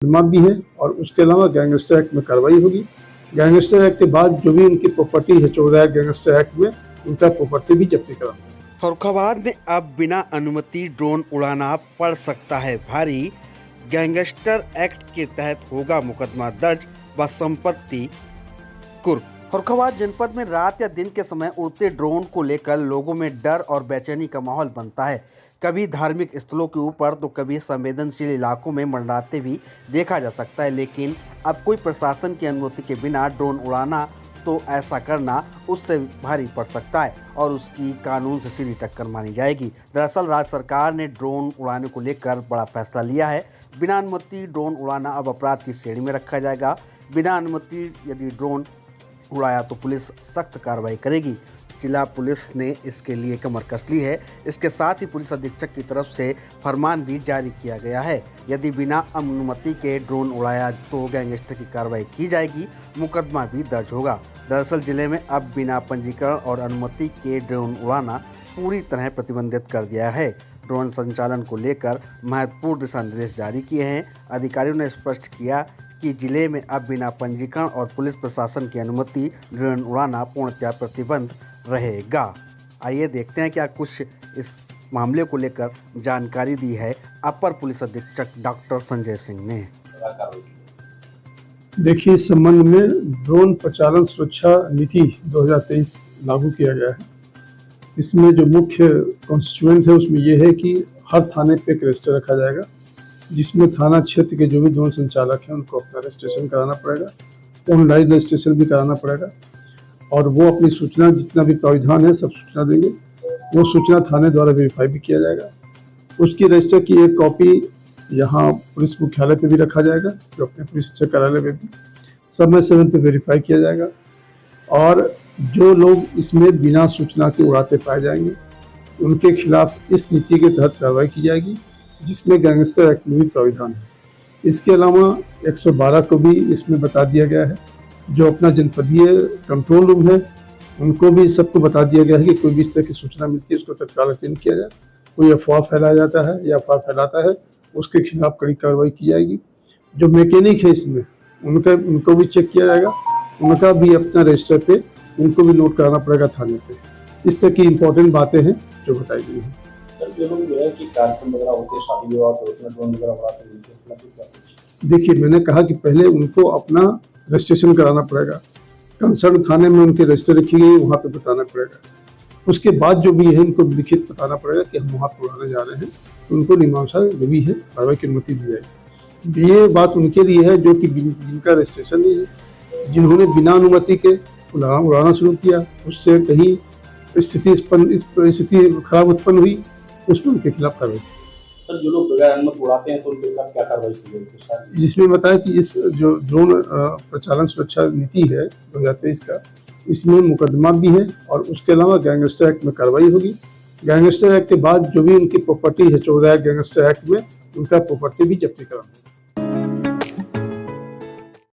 मुकदमा भी है और उसके अलावा गैंगस्टर एक्ट में कार्रवाई होगी। गैंगस्टर एक्ट के बाद जो भी उनकी प्रॉपर्टी है 14 गैंगस्टर एक्ट में, उनका प्रॉपर्टी भी जब्ती कराना। फर्रुखाबाद में अब बिना अनुमति ड्रोन उड़ाना पड़ सकता है भारी। गैंगस्टर एक्ट के तहत होगा मुकदमा दर्ज व संपत्ति कुर्क। फर्रुखाबाद जनपद में रात या दिन के समय उड़ते ड्रोन को लेकर लोगों में डर और बेचैनी का माहौल बनता है। कभी धार्मिक स्थलों के ऊपर तो कभी संवेदनशील इलाकों में मंडराते भी देखा जा सकता है, लेकिन अब कोई प्रशासन की अनुमति के बिना ड्रोन उड़ाना तो ऐसा करना उससे भारी पड़ सकता है और उसकी कानून से सीधी टक्कर मानी जाएगी। दरअसल राज्य सरकार ने ड्रोन उड़ाने को लेकर बड़ा फैसला लिया है। बिना अनुमति ड्रोन उड़ाना अब अपराध की श्रेणी में रखा जाएगा। बिना अनुमति यदि ड्रोन उड़ाया तो पुलिस सख्त कार्रवाई करेगी। जिला पुलिस ने इसके लिए कमर कस ली है। इसके साथ ही पुलिस अधीक्षक की तरफ से फरमान भी जारी किया गया है। यदि बिना अनुमति के ड्रोन उड़ाया तो गैंगस्टर की कार्रवाई की जाएगी, मुकदमा भी दर्ज होगा। दरअसल जिले में अब बिना पंजीकरण और अनुमति के ड्रोन उड़ाना पूरी तरह प्रतिबंधित कर दिया है। ड्रोन संचालन को लेकर महत्वपूर्ण दिशा निर्देश जारी किए हैं। अधिकारियों ने स्पष्ट किया कि जिले में अब बिना पंजीकरण और पुलिस प्रशासन की अनुमति ड्रोन उड़ाना पूर्णतः प्रतिबंध रहेगा। आइए देखते हैं क्या कुछ इस मामले को लेकर जानकारी दी है अपर पुलिस अधीक्षक डॉक्टर संजय सिंह ने। देखिए, इस संबंध में ड्रोन प्रचालन सुरक्षा नीति 2023 लागू किया गया है। इसमें जो मुख्य कॉन्स्टिट्यूएंट है उसमें यह है कि हर थाने पे एक रजिस्टर रखा जाएगा, जिसमें थाना क्षेत्र के जो भी ड्रोन संचालक हैं उनको अपना रजिस्ट्रेशन कराना पड़ेगा, ऑनलाइन रजिस्ट्रेशन भी कराना पड़ेगा और वो अपनी सूचना जितना भी प्राविधान है सब सूचना देंगे। वो सूचना थाने द्वारा वेरीफाई भी किया जाएगा। उसकी रजिस्टर की एक कॉपी यहाँ पुलिस मुख्यालय पे भी रखा जाएगा, जो अपने पुलिस अधीक्षक कार्यालय में भी समय समय पे वेरीफाई किया जाएगा। और जो लोग इसमें बिना सूचना के उड़ाते पाए जाएंगे उनके खिलाफ इस नीति के तहत कार्रवाई की जाएगी, जिसमें गैंगस्टर एक्ट में भी प्राविधान है। इसके अलावा 112 को भी इसमें बता दिया गया है। जो अपना जनपदीय कंट्रोल रूम है उनको भी सबको बता दिया गया है कि कोई भी इस तरह की सूचना मिलती है उसको तत्काल अटेंड किया जाए। कोई अफवाह फैलाया जाता है या अफवाह फैलाता है उसके खिलाफ कड़ी कार्रवाई की जाएगी। जो मैकेनिक है इसमें उनको भी चेक किया जाएगा, उनका भी अपना रजिस्टर पे उनको भी नोट कराना पड़ेगा थाने पे। इस तरह की इम्पोर्टेंट बातें हैं जो बताई गई हैं। देखिए, मैंने कहा कि पहले उनको अपना रजिस्ट्रेशन कराना पड़ेगा। कंसर्न थाने में उनके रजिस्टर रखी गई है, वहाँ पे बताना पड़ेगा। उसके बाद जो भी है उनको लिखित बताना पड़ेगा कि हम वहाँ पर उड़ाने जा रहे हैं, तो उनको नियमानुसार जो भी है कार्रवाई की अनुमति दी जाएगी। ये बात उनके लिए है जो कि जिनका रजिस्ट्रेशन नहीं है, जिन्होंने बिना अनुमति के उड़ाना शुरू किया, उससे कहीं स्थिति खराब उत्पन्न हुई, उसमें उनके खिलाफ कार्रवाई। सर, जो लोग बगैर अनुमति उड़ाते हैं तो उनके खिलाफ क्या कार्रवाई की जाएगी? जिसमें बताया कि इस जो ड्रोन प्रचालन सुरक्षा नीति है 2023 का, इसमें मुकदमा भी है और उसके अलावा गैंगस्टर एक्ट में कार्रवाई होगी। गैंगस्टर एक्ट के बाद जो भी उनकी प्रॉपर्टी है 14 गैंगस्टर एक्ट में, उनका प्रॉपर्टी भी जब्ती कराना।